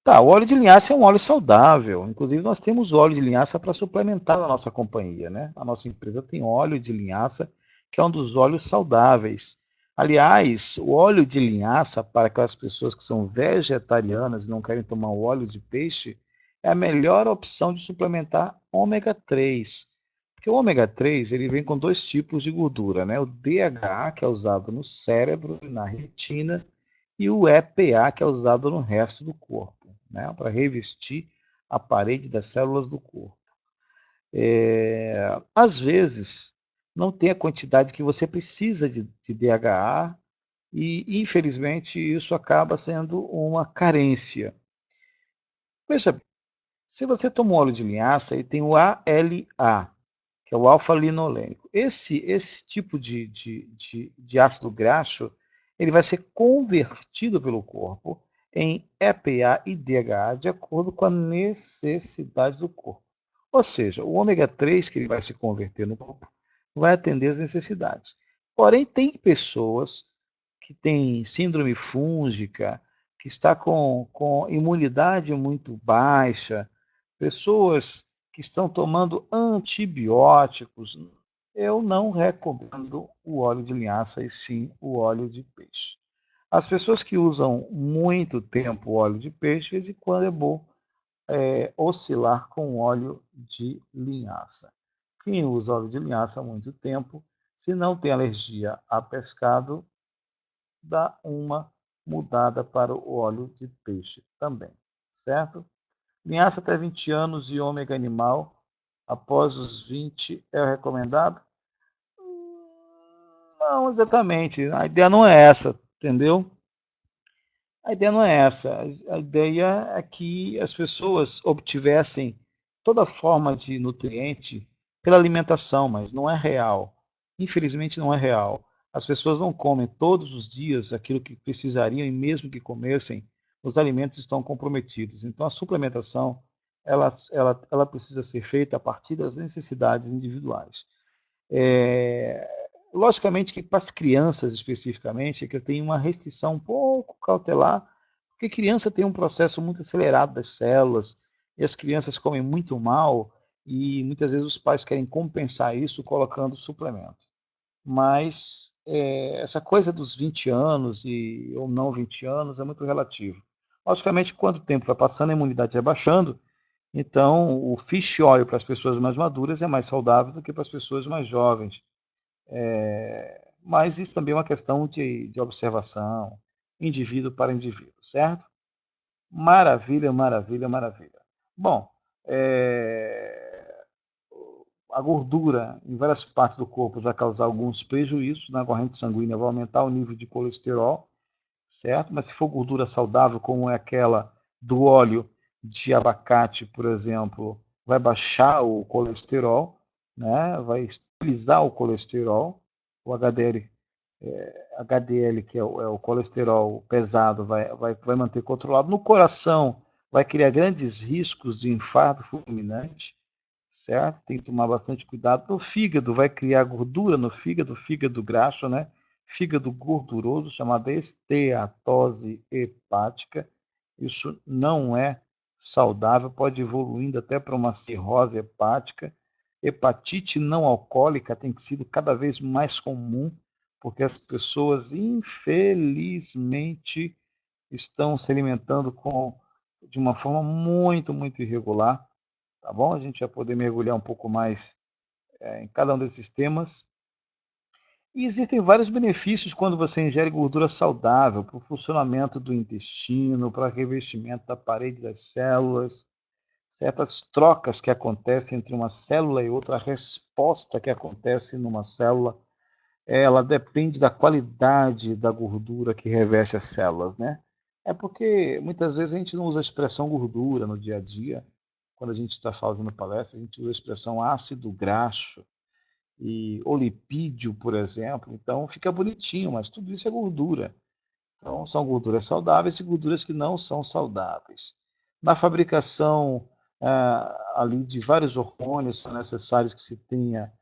Tá, o óleo de linhaça é um óleo saudável. Inclusive, nós temos óleo de linhaça para suplementar a nossa companhia, né? A nossa empresa tem óleo de linhaça, que é um dos óleos saudáveis. Aliás, o óleo de linhaça, para aquelas pessoas que são vegetarianas e não querem tomar o óleo de peixe, é a melhor opção de suplementar ômega 3. Porque o ômega 3 ele vem com dois tipos de gordura, né? O DHA, que é usado no cérebro e na retina, e o EPA, que é usado no resto do corpo, né, para revestir a parede das células do corpo. Às vezes, não tem a quantidade que você precisa de DHA e, infelizmente, isso acaba sendo uma carência. Veja, se você toma um óleo de linhaça, ele tem o ALA, que é o alfa-linolênico. Esse tipo de ácido graxo, ele vai ser convertido pelo corpo em EPA e DHA de acordo com a necessidade do corpo. Ou seja, o ômega 3 que ele vai se converter no corpo vai atender as necessidades. Porém, tem pessoas que têm síndrome fúngica, que está com imunidade muito baixa, pessoas que estão tomando antibióticos, eu não recomendo o óleo de linhaça e sim o óleo de peixe. As pessoas que usam muito tempo o óleo de peixe, de vez em quando é bom oscilar com óleo de linhaça. Quem usa óleo de linhaça há muito tempo, se não tem alergia a pescado, dá uma mudada para o óleo de peixe também, certo? Linhaça até 20 anos e ômega animal, após os 20 é o recomendado? Não, exatamente. A ideia não é essa, entendeu? A ideia não é essa. A ideia é que as pessoas obtivessem toda forma de nutriente pela alimentação, mas não é real. Infelizmente não é real. As pessoas não comem todos os dias aquilo que precisariam e mesmo que comessem, os alimentos estão comprometidos. Então a suplementação ela precisa ser feita a partir das necessidades individuais. É, logicamente que para as crianças especificamente, é que eu tenho uma restrição um pouco cautelar, porque criança tem um processo muito acelerado das células, e as crianças comem muito mal, e muitas vezes os pais querem compensar isso colocando suplemento. Mas essa coisa dos 20 anos ou não 20 anos é muito relativo. Logicamente, quando o tempo vai passando, a imunidade vai baixando, então o fish oil para as pessoas mais maduras é mais saudável do que para as pessoas mais jovens. Mas isso também é uma questão de observação, indivíduo para indivíduo, certo? Maravilha, maravilha, maravilha. Bom, a gordura em várias partes do corpo vai causar alguns prejuízos na corrente sanguínea, vai aumentar o nível de colesterol, certo? Mas se for gordura saudável, como é aquela do óleo de abacate, por exemplo, vai baixar o colesterol, né? Vai estabilizar o colesterol, o HDL, que é o colesterol pesado, vai manter controlado. No coração, vai criar grandes riscos de infarto fulminante, certo? Tem que tomar bastante cuidado. No fígado, vai criar gordura no fígado, fígado graxo, né? Fígado gorduroso, chamada esteatose hepática. Isso não é saudável, pode evoluindo até para uma cirrose hepática. Hepatite não alcoólica tem sido cada vez mais comum, porque as pessoas, infelizmente, estão se alimentando de uma forma muito, muito irregular. Tá bom? A gente vai poder mergulhar um pouco mais em cada um desses temas. E existem vários benefícios quando você ingere gordura saudável para o funcionamento do intestino, para revestimento da parede das células, certas trocas que acontecem entre uma célula e outra, a resposta que acontece numa célula, ela depende da qualidade da gordura que reveste as células, né? É porque muitas vezes a gente não usa a expressão gordura no dia a dia. Quando a gente está fazendo palestra, a gente usa a expressão ácido graxo ou lipídio, por exemplo. Então fica bonitinho, mas tudo isso é gordura. Então são gorduras saudáveis e gorduras que não são saudáveis. Na fabricação ali de vários hormônios, são necessários que se tenha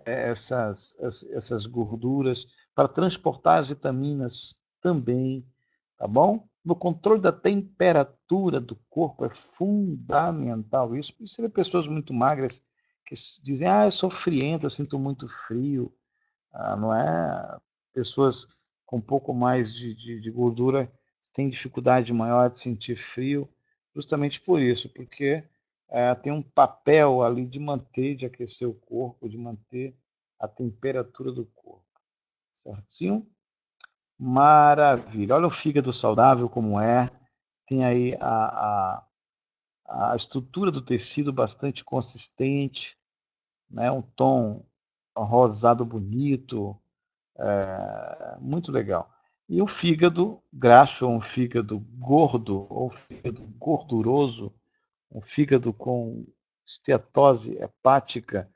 essas gorduras para transportar as vitaminas também, tá bom? No controle da temperatura do corpo é fundamental isso. Por isso você vê pessoas muito magras que dizem, eu sou friento, eu sinto muito frio. Não é? Pessoas com um pouco mais de gordura têm dificuldade maior de sentir frio, justamente por isso, porque tem um papel ali de manter, de aquecer o corpo, de manter a temperatura do corpo. Certinho? Maravilha. Olha o fígado saudável como é. Tem aí a estrutura do tecido bastante consistente, né? Um tom rosado bonito, muito legal. E o fígado graxo, ou um fígado gordo, ou fígado gorduroso, um fígado com esteatose hepática,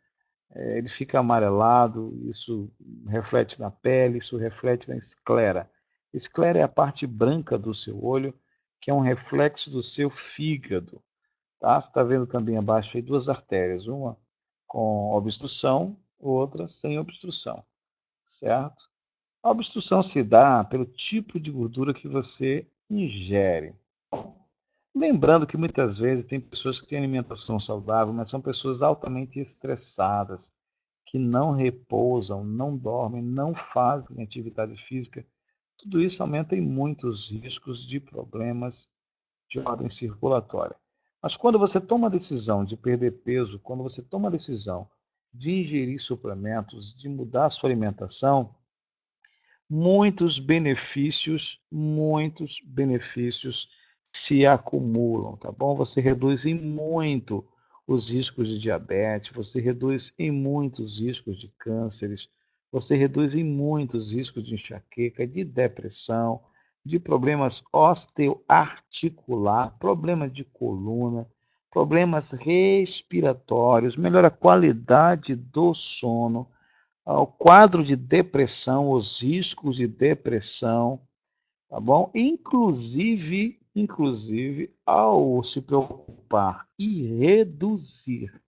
ele fica amarelado, isso reflete na pele, isso reflete na esclera. Esclera é a parte branca do seu olho, que é um reflexo do seu fígado. Tá? Você está vendo também abaixo aí duas artérias, uma com obstrução, outra sem obstrução, certo? A obstrução se dá pelo tipo de gordura que você ingere. Lembrando que muitas vezes tem pessoas que têm alimentação saudável, mas são pessoas altamente estressadas, que não repousam, não dormem, não fazem atividade física. Tudo isso aumenta em muitos riscos de problemas de ordem circulatória. Mas quando você toma a decisão de perder peso, quando você toma a decisão de ingerir suplementos, de mudar a sua alimentação, muitos benefícios se acumulam, tá bom? Você reduz em muito os riscos de diabetes, você reduz em muitos riscos de cânceres, você reduz em muitos riscos de enxaqueca, de depressão, de problemas osteoarticular, problemas de coluna, problemas respiratórios, melhora a qualidade do sono, ao quadro de depressão, os riscos de depressão, tá bom? Inclusive, ao se preocupar e reduzir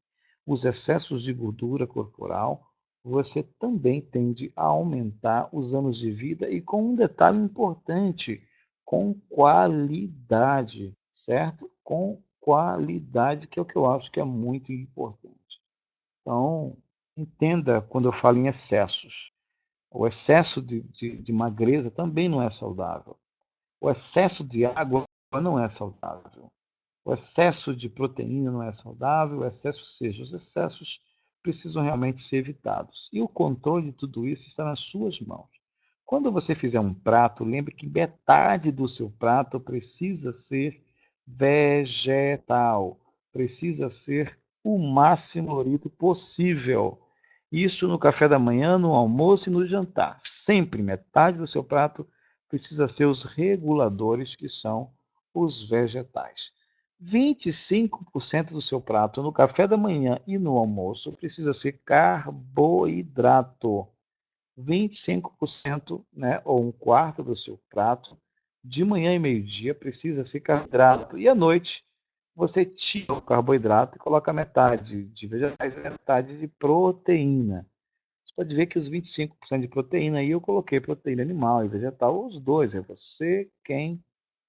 os excessos de gordura corporal, você também tende a aumentar os anos de vida e com um detalhe importante, com qualidade, certo? Com qualidade, que é o que eu acho que é muito importante. Então, entenda quando eu falo em excessos. O excesso de magreza também não é saudável. O excesso de água não é saudável. O excesso de proteína não é saudável. O excesso, seja, os excessos precisam realmente ser evitados. E o controle de tudo isso está nas suas mãos. Quando você fizer um prato, lembre que metade do seu prato precisa ser vegetal, precisa ser o máximo colorido possível. Isso no café da manhã, no almoço e no jantar. Sempre metade do seu prato precisa ser os reguladores, que são os vegetais. 25% do seu prato no café da manhã e no almoço precisa ser carboidrato. 25%, né, ou um quarto do seu prato, de manhã e meio-dia, precisa ser carboidrato. E à noite, você tira o carboidrato e coloca metade de vegetais e metade de proteína. Você pode ver que os 25% de proteína aí eu coloquei proteína animal e vegetal, os dois. É você quem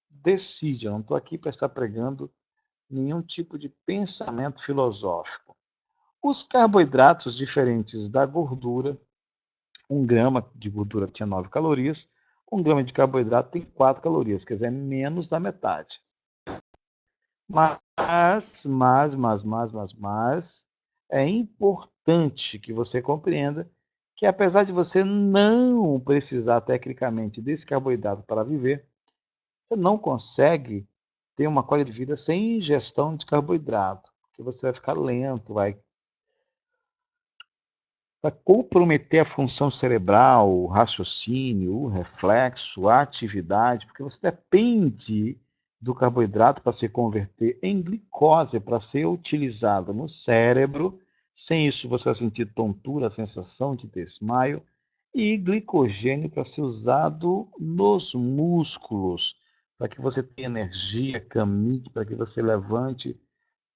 decide. Eu não estou aqui para estar pregando nenhum tipo de pensamento filosófico. Os carboidratos diferentes da gordura, 1 grama de gordura tinha 9 calorias, 1 grama de carboidrato tem 4 calorias, quer dizer, menos da metade. Mas, é importante que você compreenda que apesar de você não precisar tecnicamente desse carboidrato para viver, você não consegue ter uma qualidade de vida sem ingestão de carboidrato, porque você vai ficar lento, vai comprometer a função cerebral, o raciocínio, o reflexo, a atividade, porque você depende do carboidrato para se converter em glicose, para ser utilizado no cérebro. Sem isso, você vai sentir tontura, sensação de desmaio, e glicogênio para ser usado nos músculos, para que você tenha energia, caminhe, para que você levante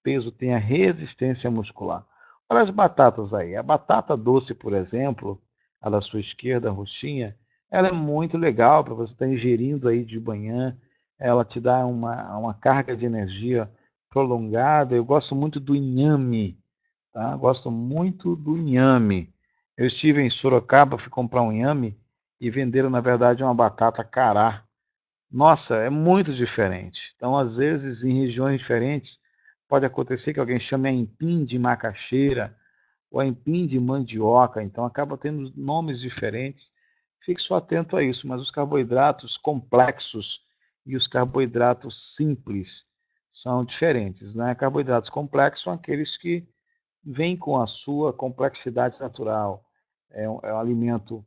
peso, tenha resistência muscular. Olha as batatas aí. A batata doce, por exemplo, a da sua esquerda, a roxinha, ela é muito legal para você estar ingerindo aí de manhã. Ela te dá uma carga de energia prolongada. Eu gosto muito do inhame, tá? Gosto muito do inhame. Eu estive em Sorocaba, fui comprar um inhame e venderam, na verdade, uma batata cará. Nossa, é muito diferente. Então, às vezes, em regiões diferentes, pode acontecer que alguém chame aipim de macaxeira ou aipim de mandioca, então acaba tendo nomes diferentes. Fique só atento a isso, mas os carboidratos complexos e os carboidratos simples são diferentes, né? Carboidratos complexos são aqueles que vêm com a sua complexidade natural. É um alimento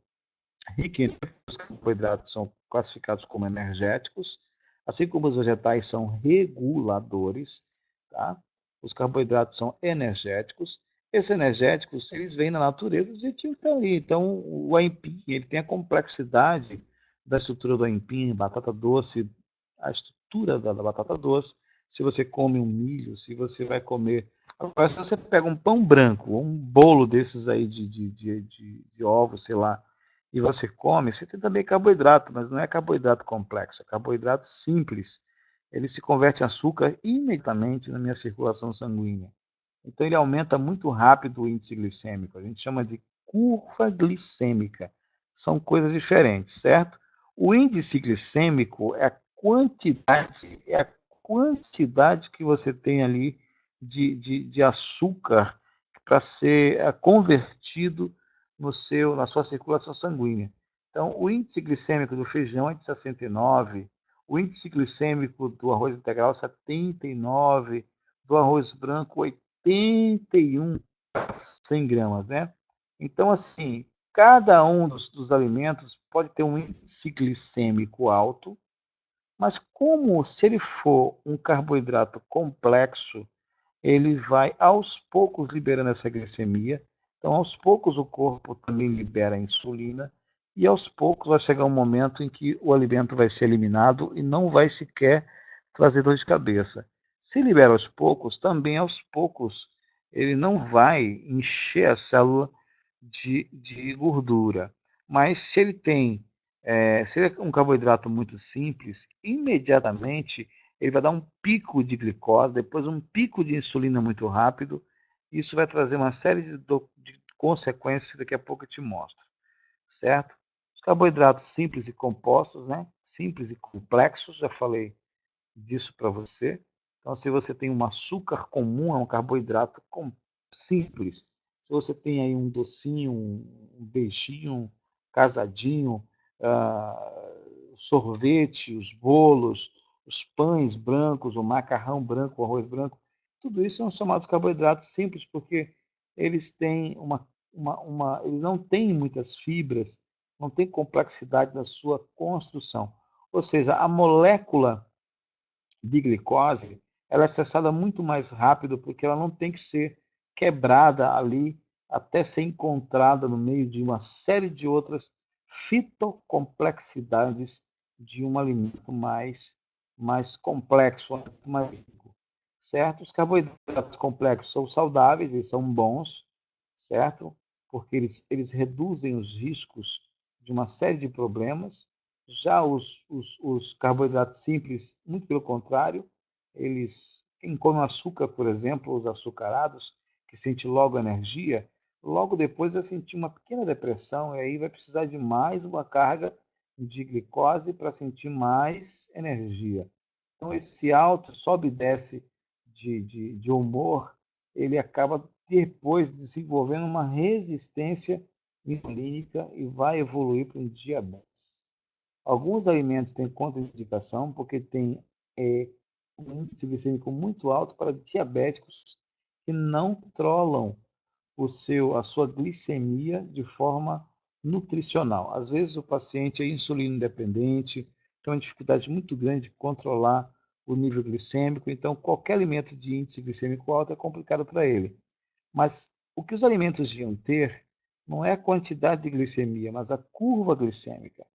rico em os carboidratos são classificados como energéticos, assim como os vegetais são reguladores, tá? Os carboidratos são energéticos. Esses energéticos, eles vêm na natureza do jeitinho que está ali. Então, o aipim, ele tem a complexidade da estrutura do aipim, batata doce, a estrutura da batata doce. Se você come um milho, se você vai comer... Agora, se você pega um pão branco, um bolo desses aí de ovos, sei lá, e você come, você tem também carboidrato, mas não é carboidrato complexo, é carboidrato simples. Ele se converte em açúcar imediatamente na minha circulação sanguínea. Então ele aumenta muito rápido o índice glicêmico. A gente chama de curva glicêmica. São coisas diferentes, certo? O índice glicêmico é a quantidade que você tem ali de açúcar para ser convertido na sua circulação sanguínea. Então, o índice glicêmico do feijão é de 69, o índice glicêmico do arroz integral é 79, do arroz branco 81 100 gramas, né? Então, assim, cada um dos alimentos pode ter um índice glicêmico alto, mas como se ele for um carboidrato complexo, ele vai aos poucos liberando essa glicemia. Então, aos poucos, o corpo também libera a insulina e aos poucos vai chegar um momento em que o alimento vai ser eliminado e não vai sequer trazer dor de cabeça. Se libera aos poucos, também aos poucos ele não vai encher a célula de gordura. Mas se ele é um carboidrato muito simples, imediatamente ele vai dar um pico de glicose, depois um pico de insulina muito rápido. Isso vai trazer uma série de consequências que daqui a pouco eu te mostro, certo? Os carboidratos simples e compostos, né? Simples e complexos, já falei disso para você. Então, se você tem um açúcar comum, é um carboidrato simples. Se você tem aí um docinho, um beijinho, casadinho, sorvete, os bolos, os pães brancos, o macarrão branco, o arroz branco, tudo isso são chamados carboidratos simples porque eles têm eles não têm muitas fibras não tem complexidade na sua construção. Ou seja, a molécula de glicose, ela é cessada muito mais rápido porque ela não tem que ser quebrada ali até ser encontrada no meio de uma série de outras fitocomplexidades de um alimento mais complexo, mais rico, certo? Os carboidratos complexos são saudáveis e são bons, certo? Porque eles reduzem os riscos de uma série de problemas. Já os carboidratos simples, muito pelo contrário, quem come açúcar, por exemplo, os açucarados, que sente logo energia, logo depois vai sentir uma pequena depressão e aí vai precisar de mais uma carga de glicose para sentir mais energia. Então, esse alto sobe e desce de humor, ele acaba depois desenvolvendo uma resistência insulínica e vai evoluir para um diabetes. Alguns alimentos têm contraindicação porque têm um índice glicêmico muito alto para diabéticos que não controlam a sua glicemia de forma nutricional. Às vezes o paciente é insulino dependente, tem uma dificuldade muito grande de controlar o nível glicêmico, então qualquer alimento de índice glicêmico alto é complicado para ele. Mas o que os alimentos deviam ter não é a quantidade de glicemia, mas a curva glicêmica.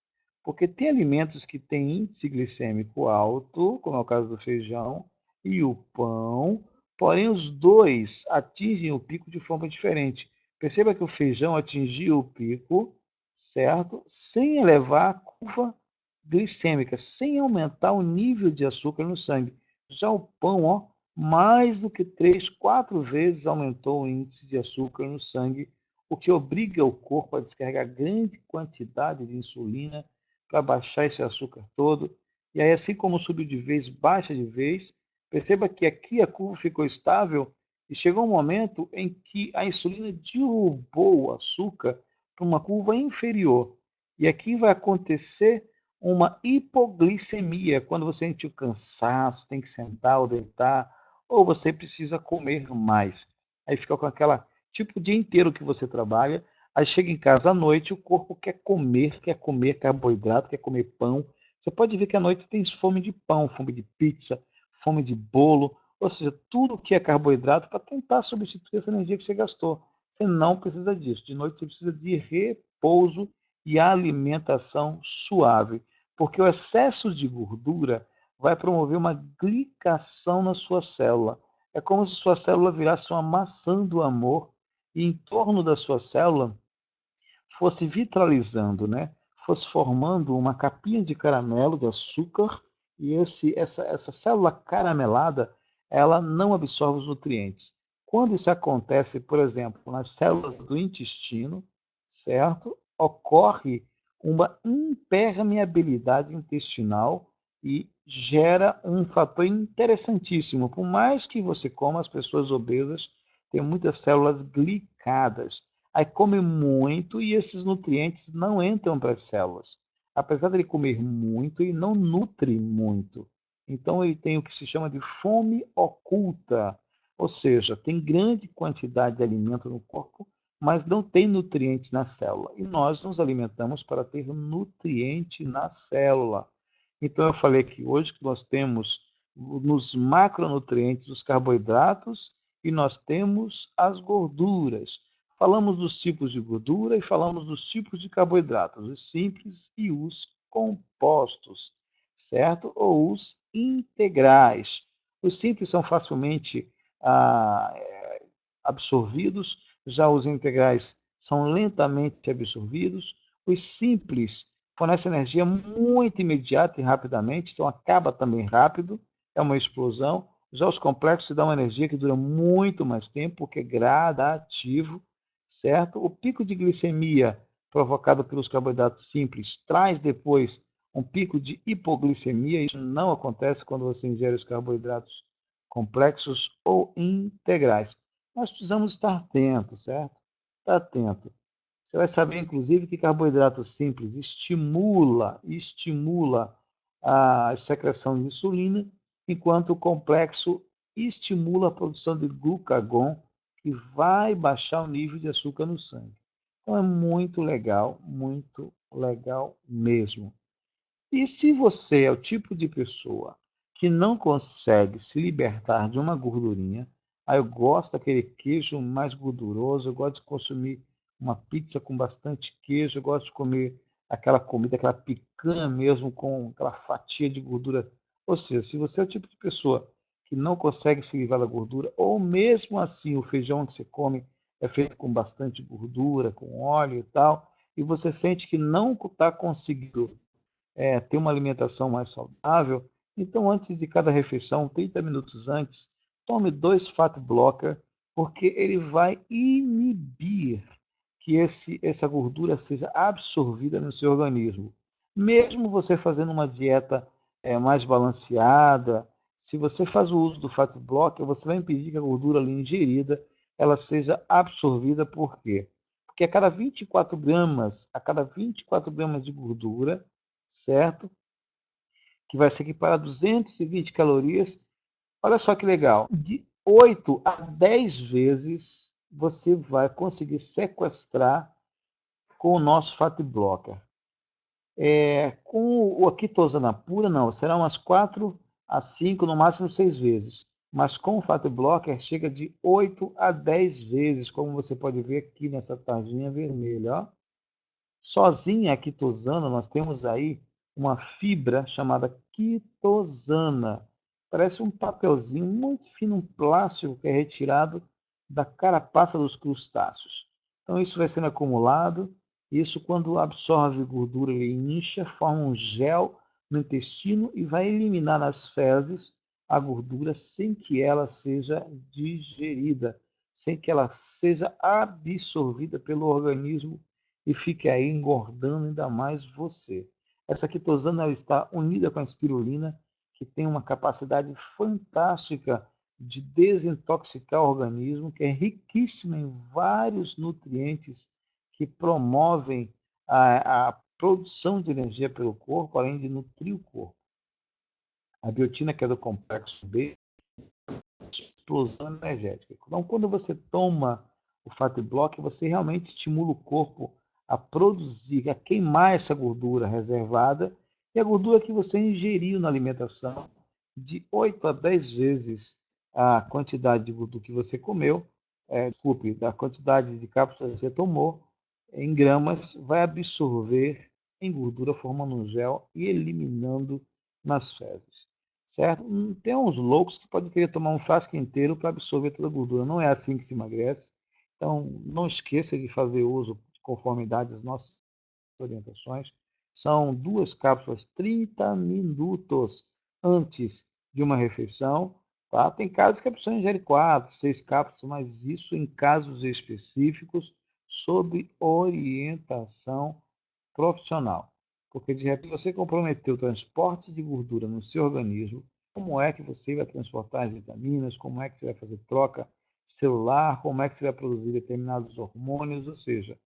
Porque tem alimentos que têm índice glicêmico alto, como é o caso do feijão e o pão, porém os dois atingem o pico de forma diferente. Perceba que o feijão atingiu o pico, certo? Sem elevar a curva glicêmica, sem aumentar o nível de açúcar no sangue. Já o pão, ó, mais do que 3, 4 vezes aumentou o índice de açúcar no sangue, o que obriga o corpo a descarregar grande quantidade de insulina para baixar esse açúcar todo. E aí, assim como subiu de vez, baixa de vez. Perceba que aqui a curva ficou estável e chegou um momento em que a insulina derrubou o açúcar para uma curva inferior. E aqui vai acontecer uma hipoglicemia, quando você sente o cansaço, tem que sentar ou deitar, ou você precisa comer mais. Aí fica com aquela, tipo o dia inteiro que você trabalha, aí chega em casa à noite, o corpo quer comer carboidrato, quer comer pão. Você pode ver que à noite tem fome de pão, fome de pizza, fome de bolo, ou seja, tudo que é carboidrato para tentar substituir essa energia que você gastou. Você não precisa disso. De noite você precisa de repouso e alimentação suave, porque o excesso de gordura vai promover uma glicação na sua célula. É como se sua célula virasse uma maçã do amor e em torno da sua célula fosse vitralizando, né? Fosse formando uma capinha de caramelo, de açúcar, e essa célula caramelada, ela não absorve os nutrientes. Quando isso acontece, por exemplo, nas células do intestino, certo? Ocorre uma impermeabilidade intestinal e gera um fator interessantíssimo. Por mais que você coma, as pessoas obesas têm muitas células glicadas. Aí come muito e esses nutrientes não entram para as células. Apesar de ele comer muito, ele não nutre muito. Então ele tem o que se chama de fome oculta, ou seja, tem grande quantidade de alimento no corpo, mas não tem nutrientes na célula. E nós nos alimentamos para ter nutriente na célula. Então eu falei que hoje que nós temos nos macronutrientes os carboidratos e nós temos as gorduras. Falamos dos tipos de gordura e falamos dos tipos de carboidratos, os simples e os compostos, certo? Ou os integrais. Os simples são facilmente ah, absorvidos, já os integrais são lentamente absorvidos. Os simples fornecem energia muito imediata e rapidamente, então acaba também rápido, é uma explosão. Já os complexos dão uma energia que dura muito mais tempo, porque é gradativo, certo? O pico de glicemia provocado pelos carboidratos simples traz depois um pico de hipoglicemia. Isso não acontece quando você ingere os carboidratos complexos ou integrais. Nós precisamos estar atentos, certo? Estar atento. Você vai saber, inclusive, que carboidrato simples estimula a secreção de insulina, enquanto o complexo estimula a produção de glucagon, que vai baixar o nível de açúcar no sangue. Então é muito legal mesmo. E se você é o tipo de pessoa que não consegue se libertar de uma gordurinha, eu gosto daquele queijo mais gorduroso, eu gosto de consumir uma pizza com bastante queijo, eu gosto de comer aquela comida, aquela picanha mesmo com aquela fatia de gordura. Ou seja, se você é o tipo de pessoa que não consegue se livrar da gordura, ou mesmo assim o feijão que você come é feito com bastante gordura, com óleo e tal, e você sente que não está conseguindo ter uma alimentação mais saudável, então antes de cada refeição, 30 minutos antes, tome 2 fat blocker, porque ele vai inibir que essa gordura seja absorvida no seu organismo. Mesmo você fazendo uma dieta mais balanceada, se você faz o uso do fat blocker, você vai impedir que a gordura ali ingerida ela seja absorvida. Por quê? Porque a cada 24 gramas de gordura, certo? Que vai ser equiparado a 220 calorias. Olha só que legal. De 8 a 10 vezes você vai conseguir sequestrar com o nosso fat blocker. Com o quitosana pura, não, será umas 4 a 5, no máximo 6 vezes. Mas com o fat blocker chega de 8 a 10 vezes, como você pode ver aqui nessa tarjinha vermelha. Ó. Sozinha a quitosana, nós temos aí uma fibra chamada quitosana. Parece um papelzinho muito fino, um plástico que é retirado da carapaça dos crustáceos. Então isso vai sendo acumulado, isso quando absorve gordura ele incha, forma um gel no intestino e vai eliminar nas fezes a gordura sem que ela seja digerida, sem que ela seja absorvida pelo organismo e fique aí engordando ainda mais você. Essa quitosana ela está unida com a espirulina, que tem uma capacidade fantástica de desintoxicar o organismo, que é riquíssima em vários nutrientes que promovem a produção de energia pelo corpo, além de nutrir o corpo. A biotina, que é do complexo B, explosão energética. Então, quando você toma o fat block, você realmente estimula o corpo a produzir, a queimar essa gordura reservada e a gordura que você ingeriu na alimentação de 8 a 10 vezes a quantidade de gordura que você comeu, desculpe, da quantidade de cápsulas que você tomou, em gramas, vai absorver em gordura, formando um gel e eliminando nas fezes. Certo? Tem uns loucos que podem querer tomar um frasco inteiro para absorver toda a gordura. Não é assim que se emagrece. Então, não esqueça de fazer uso de conformidade às nossas orientações. São 2 cápsulas 30 minutos antes de uma refeição. Tá? Tem casos que a pessoa ingere 4, 6 cápsulas, mas isso em casos específicos, sob orientação profissional. Porque de repente você comprometeu o transporte de gordura no seu organismo, como é que você vai transportar as vitaminas, como é que você vai fazer troca celular, como é que você vai produzir determinados hormônios, ou seja,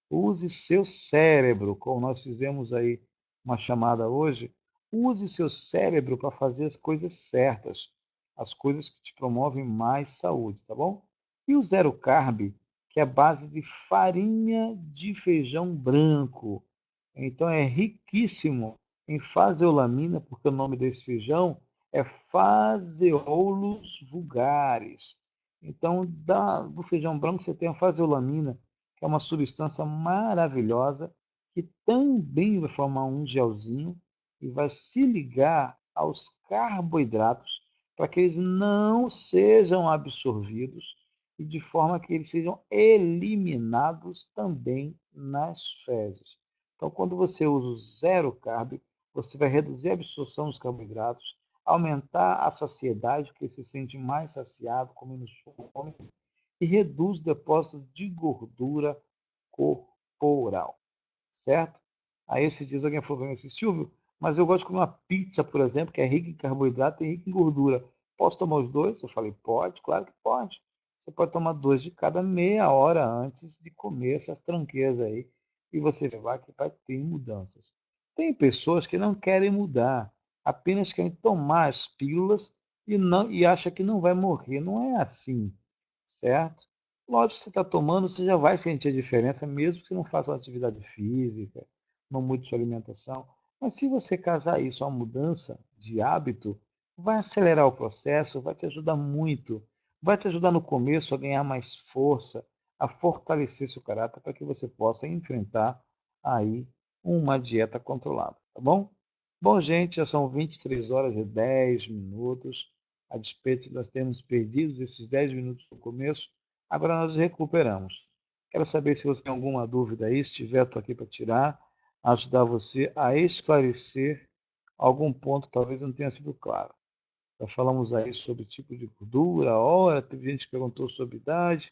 use seu cérebro, como nós fizemos aí uma chamada hoje, use seu cérebro para fazer as coisas certas, as coisas que te promovem mais saúde, tá bom? E o zero carb, que é a base de farinha de feijão branco. Então é riquíssimo em faseolamina, porque o nome desse feijão é Phaseolus vulgaris. Então, do feijão branco você tem a faseolamina, que é uma substância maravilhosa, que também vai formar um gelzinho e vai se ligar aos carboidratos para que eles não sejam absorvidos e de forma que eles sejam eliminados também nas fezes. Então, quando você usa o zero carb, você vai reduzir a absorção dos carboidratos, aumentar a saciedade, porque você se sente mais saciado, com menos fome, e reduz o depósito de gordura corporal, certo? Aí esses dias alguém falou para mim assim, Silvio, mas eu gosto de comer uma pizza, por exemplo, que é rica em carboidrato e rica em gordura. Posso tomar os dois? Eu falei, pode, claro que pode. Você pode tomar 2 de cada meia hora antes de comer essas tranqueiras aí e você vai que vai ter mudanças. Tem pessoas que não querem mudar, apenas querem tomar as pílulas e acham que não vai morrer. Não é assim, certo? Lógico que você está tomando, você já vai sentir a diferença, mesmo que você não faça uma atividade física, não mude sua alimentação. Mas se você casar isso a uma mudança de hábito, vai acelerar o processo, vai te ajudar muito. Vai te ajudar no começo a ganhar mais força, a fortalecer seu caráter para que você possa enfrentar aí uma dieta controlada, tá bom? Bom, gente, já são 23 horas e 10 minutos. A despeito de nós termos perdido esses 10 minutos no começo, agora nós recuperamos. Quero saber se você tem alguma dúvida aí, se tiver, estou aqui para tirar, ajudar você a esclarecer algum ponto que talvez não tenha sido claro. Já falamos aí sobre tipo de gordura, hora, teve gente que perguntou sobre idade,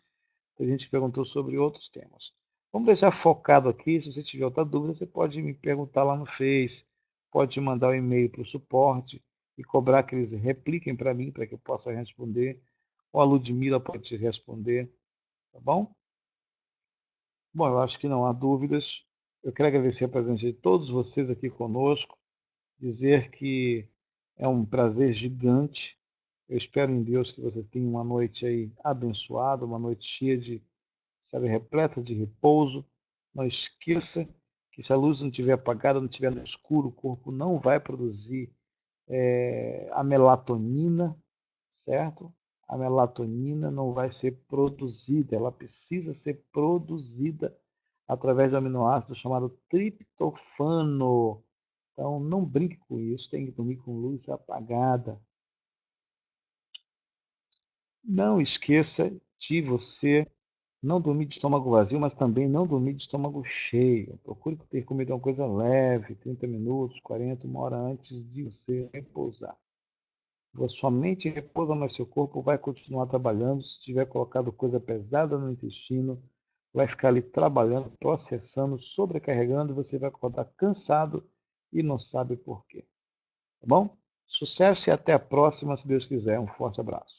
teve gente que perguntou sobre outros temas. Vamos deixar focado aqui, se você tiver outra dúvida, você pode me perguntar lá no Face, pode mandar um e-mail para o suporte e cobrar que eles repliquem para mim, para que eu possa responder, ou a Ludmila pode te responder, tá bom? Bom, eu acho que não há dúvidas. Eu quero agradecer a presença de todos vocês aqui conosco, dizer que é um prazer gigante. Eu espero em Deus que vocês tenham uma noite aí abençoada, uma noite cheia de, sabe, repleta de repouso. Não esqueça que se a luz não estiver apagada, não estiver no escuro, o corpo não vai produzir a melatonina, certo? A melatonina não vai ser produzida, ela precisa ser produzida através do aminoácido chamado triptofano. Então, não brinque com isso, tem que dormir com luz apagada. Não esqueça de você não dormir de estômago vazio, mas também não dormir de estômago cheio. Procure ter comido uma coisa leve, 30 minutos, 40, uma hora antes de você repousar. Sua mente repousa, mas seu corpo vai continuar trabalhando. Se tiver colocado coisa pesada no intestino, vai ficar ali trabalhando, processando, sobrecarregando, e você vai acordar cansado e não sabe por quê. Tá bom? Sucesso e até a próxima, se Deus quiser. Um forte abraço.